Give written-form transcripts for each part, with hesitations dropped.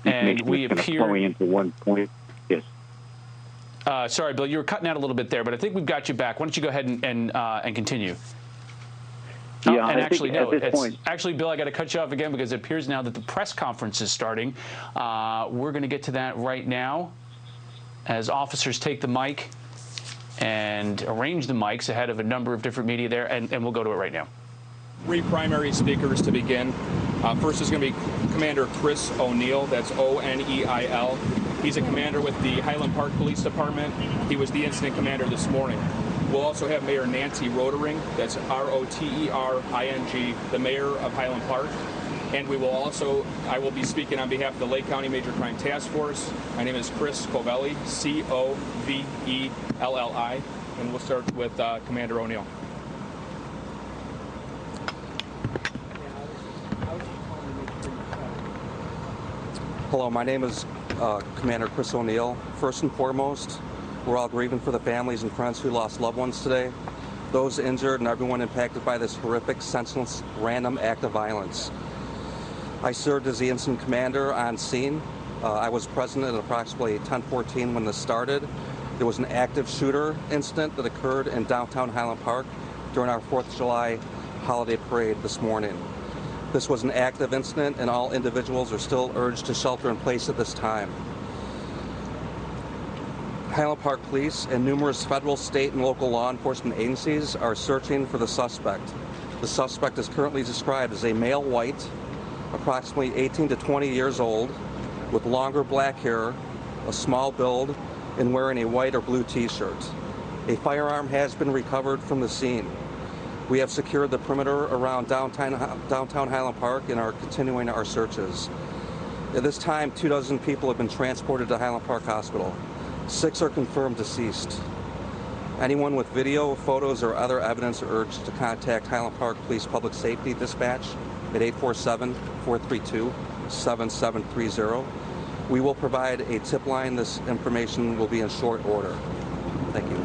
And we appear flowing into one point. Yes. Sorry, Bill, you were cutting out a little bit there, but I think we've got you back. Why don't you go ahead and continue? Yeah, and I actually, think no, at this point, actually, Bill, I got to cut you off again because it appears now that the press conference is starting. We're going to get to that right now as officers take the mic and arrange the mics ahead of a number of different media there, and we'll go to it right now. 3 primary speakers to begin. First is going to be Commander Chris O'Neill. That's O-N-E-I-L. He's a commander with the Highland Park Police Department. He was the incident commander this morning. We'll also have Mayor Nancy Rotering. That's R-O-T-E-R-I-N-G, the mayor of Highland Park. And we will also, I will be speaking on behalf of the Lake County Major Crime Task Force. My name is Chris Covelli, C-O-V-E-L-L-I. And we'll start with Commander O'Neill. Hello, my name is Commander Chris O'Neill. First and foremost, we're all grieving for the families and friends who lost loved ones today, those injured, and everyone impacted by this horrific, senseless, random act of violence. I served as the incident commander on scene. I was present at approximately 10:14 when this started. There was an active shooter incident that occurred in downtown Highland Park during our 4th of July holiday parade this morning. This was an active incident, and all individuals are still urged to shelter in place at this time. Highland Park Police and numerous federal, state, and local law enforcement agencies are searching for the suspect. The suspect is currently described as a male white, approximately 18 to 20 years old, with longer black hair, a small build, and wearing a white or blue t-shirt. A firearm has been recovered from the scene. We have secured the perimeter around downtown Highland Park and are continuing our searches. At this time, 24 people have been transported to Highland Park Hospital. 6 are confirmed deceased. Anyone with video, photos, or other evidence are urged to contact Highland Park Police Public Safety Dispatch at 847-432-7730. We will provide a tip line. This information will be in short order. Thank you.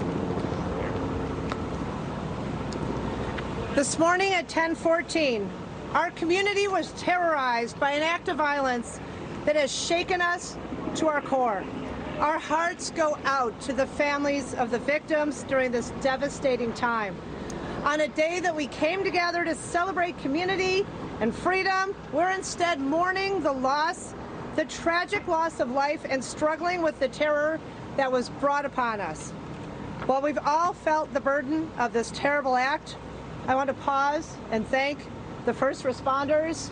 This morning at 10:14, our community was terrorized by an act of violence that has shaken us to our core. Our hearts go out to the families of the victims during this devastating time. On a day that we came together to celebrate community and freedom, we're instead mourning the tragic loss of life and struggling with the terror that was brought upon us. While we've all felt the burden of this terrible act, I want to pause and thank the first responders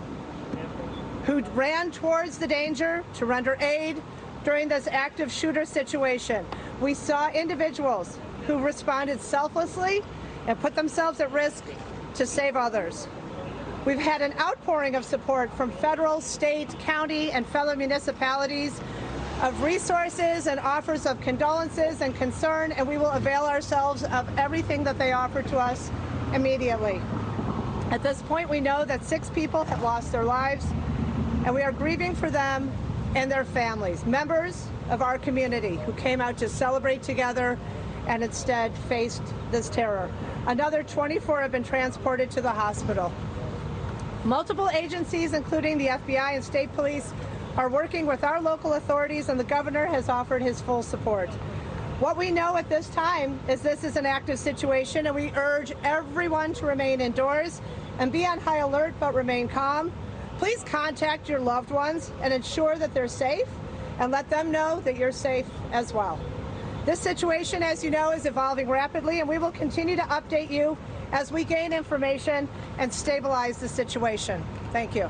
who ran towards the danger to render aid during this active shooter situation. We saw individuals who responded selflessly and put themselves at risk to save others. We've had an outpouring of support from federal, state, county, and fellow municipalities of resources and offers of condolences and concern, and we will avail ourselves of everything that they offer to us immediately. At this point, we know that 6 people have lost their lives, and we are grieving for them and their families, members of our community who came out to celebrate together and instead faced this terror. Another 24 have been transported to the hospital. Multiple agencies, including the FBI and state police, are working with our local authorities, and the governor has offered his full support. What we know at this time is this is an active situation, and we urge everyone to remain indoors and be on high alert but remain calm. Please contact your loved ones and ensure that they're safe, and let them know that you're safe as well. This situation, as you know, is evolving rapidly, and we will continue to update you as we gain information and stabilize the situation. Thank you.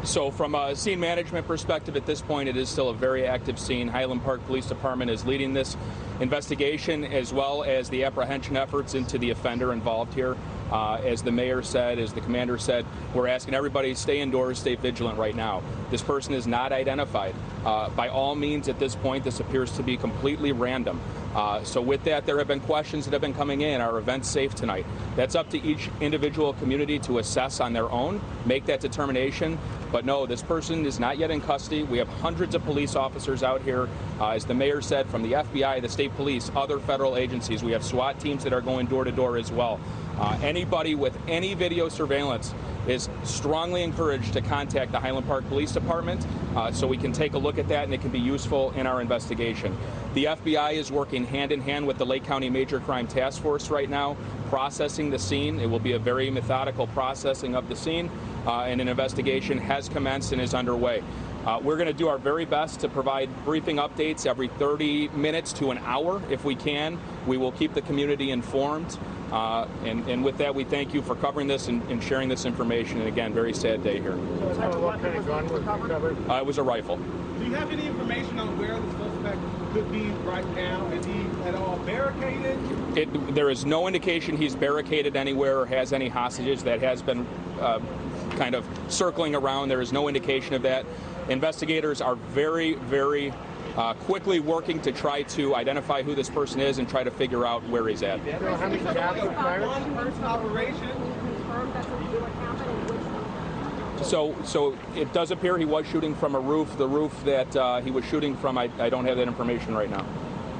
So from a scene management perspective, at this point, it is still a very active scene. Highland Park Police Department is leading this investigation, as well as the apprehension efforts into the offender involved here. As the mayor said, as the commander said, we're asking everybody to stay indoors, stay vigilant right now. This person is not identified. By all means, at this point, this appears to be completely random. So with that, there have been questions that have been coming in. Are events safe tonight? That's up to each individual community to assess on their own, make that determination. But no, this person is not yet in custody. We have hundreds of police officers out here, as the mayor said, from the FBI, the state police, other federal agencies. We have SWAT teams that are going door to door as well. Anybody with any video surveillance is strongly encouraged to contact the Highland Park Police Department so we can take a look at that and it can be useful in our investigation. The FBI is working hand in hand with the Lake County Major Crime Task Force right now, processing the scene. It will be a very methodical processing of the scene, and an investigation has commenced and is underway. We're going to do our very best to provide briefing updates every 30 minutes to an hour if we can. We will keep the community informed. And with that, we thank you for covering this and sharing this information. And again, very sad day here. What kind of gun was recovered? It was a rifle. Do you have any information on where the suspect could be right now? Is he at all barricaded? There is no indication he's barricaded anywhere or has any hostages. That has been kind of circling around. There is no indication of that. Investigators are very, very quickly working to try to identify who this person is and try to figure out where he's at. How many shots were fired? One-person operation. So it does appear he was shooting from a roof. The roof that he was shooting from, I don't have that information right now.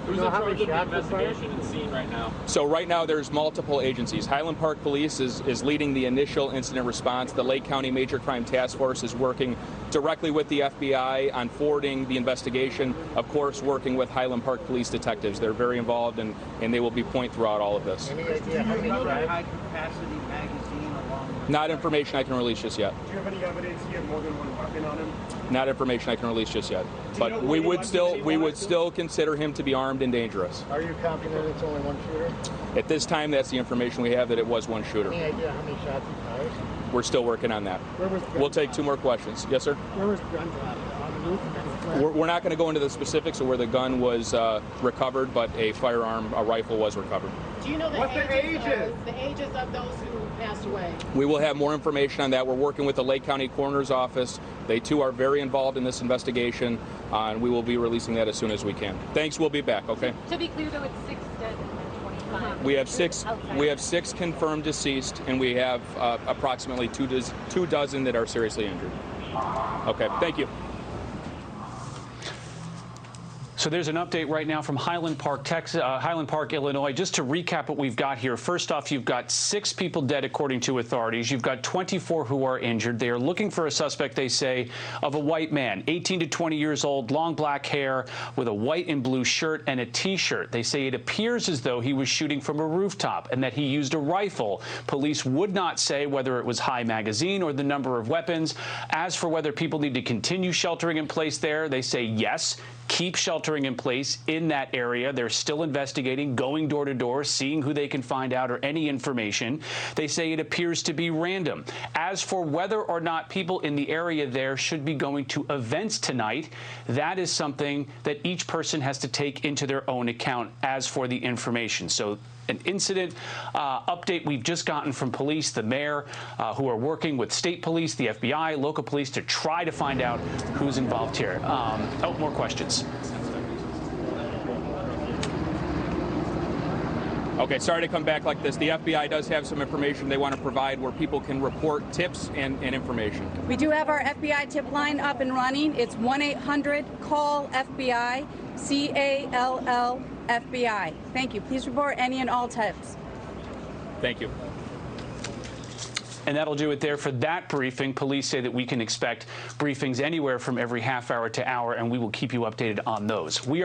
Who's in charge of the investigation and scene right now? So right now there's multiple agencies. Highland Park Police is leading the initial incident response. The Lake County Major Crime Task Force is working directly with the FBI on forwarding the investigation, of course working with Highland Park Police detectives. They're very involved and they will be point throughout all of this. Any idea how many high-capacity magazine along with... Not information I can release just yet. Do you have any evidence he had more than one weapon on him? Not information I can release just yet. But we would still consider him to be armed and dangerous. Are you confident it's only one shooter? At this time, that's the information we have, that it was one shooter. Any idea how many shots he fired? We're still working on that. We'll take two more questions. Yes, sir? Where was the gun dropped? On the roof? We're not going to go into the specifics of where the gun was recovered, but a firearm, a rifle was recovered. Do you know the ages of those who passed away? We will have more information on that. We're working with the Lake County Coroner's Office. They too are very involved in this investigation, and we will be releasing that as soon as we can. Thanks. We'll be back. Okay. To be clear, though, it's 6 dead and 25. We have six. We have 6 confirmed deceased, and we have approximately two dozen that are seriously injured. Okay. Thank you. So there's an update right now from Highland Park, Texas, Highland Park, Illinois. Just to recap what we've got here. First off, you've got 6 people dead, according to authorities. You've got 24 who are injured. They are looking for a suspect, they say, of a white man, 18 to 20 years old, long black hair, with a white and blue shirt and a T-shirt. They say it appears as though he was shooting from a rooftop and that he used a rifle. Police would not say whether it was high magazine or the number of weapons. As for whether people need to continue sheltering in place there, they say yes. Keep sheltering in place in that area. They're still investigating, going door to door, seeing who they can find out or any information. They say it appears to be random. As for whether or not people in the area there should be going to events tonight, that is something that each person has to take into their own account as for the information. So an incident update we've just gotten from police, the mayor, who are working with state police, the FBI, local police to try to find out who's involved here. Oh, more questions. Okay, sorry to come back like this. The FBI does have some information they want to provide where people can report tips and information. We do have our FBI tip line up and running. It's 1-800-CALL-FBI, CALL-FBI. Thank you. Please report any and all tips. Thank you. And that'll do it there for that briefing. Police say that we can expect briefings anywhere from every half hour to hour, and we will keep you updated on those. We are